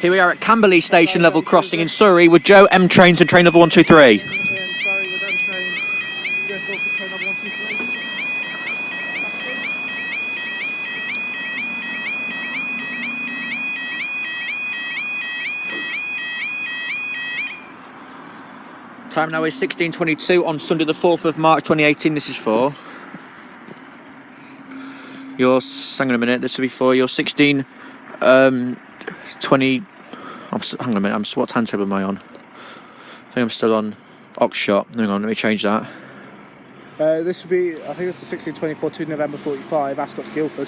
Here we are at Camberley station level crossing in Surrey with Joe M trains and train level 123. Sorry, with them trains. Go for train number 123. Time now is 16:22 on Sunday the 4th of March 2018. This is for your, hang on a minute, this will be for your 20, hang on a minute, what timetable am I on? I think I'm still on Oxshot. Hang on, let me change that. This would be, I think it's the 1624 to November 45, Ascot to Guildford.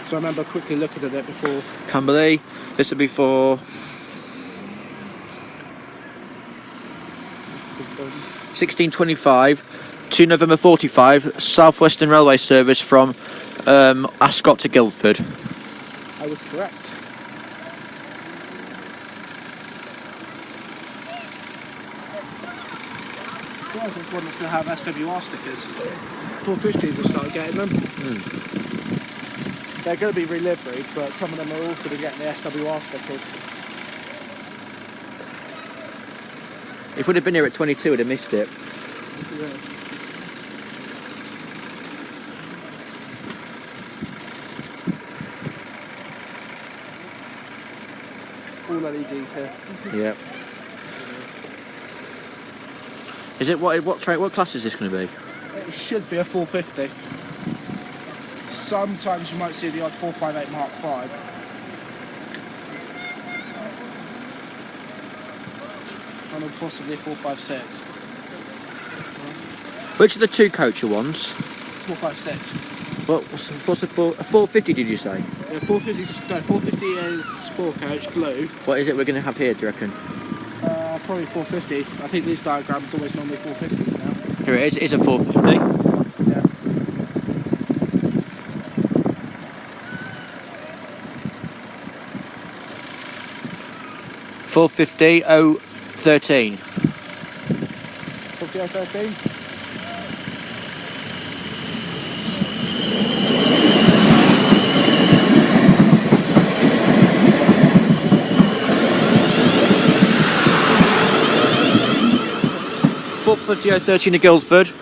So I remember quickly looking at it before. Camberley, this will be for 1625 to November 45, South Western Railway service from Ascot to Guildford. I was correct. Well, I think one that's going to have SWR stickers. 450s have started getting them. They're going to be reliveried, but some of them are also going to get the SWR stickers. If we'd have been here at 22, we'd have missed it. Yeah. All LEDs here. Yeah. Is it what class is this going to be? It should be a 450. Sometimes you might see the odd 458 Mark 5. And then possibly a 456. Which are the two coacher ones? 456. What's a 450? Did you say? Yeah, 450 is 4 coach blue. What is it we're going to have here? Do you reckon? Probably 450. I think these diagrams always normally 450s now. Here it is. It is a 450. Yeah. $450 013. 5013. $450 013 to Guildford.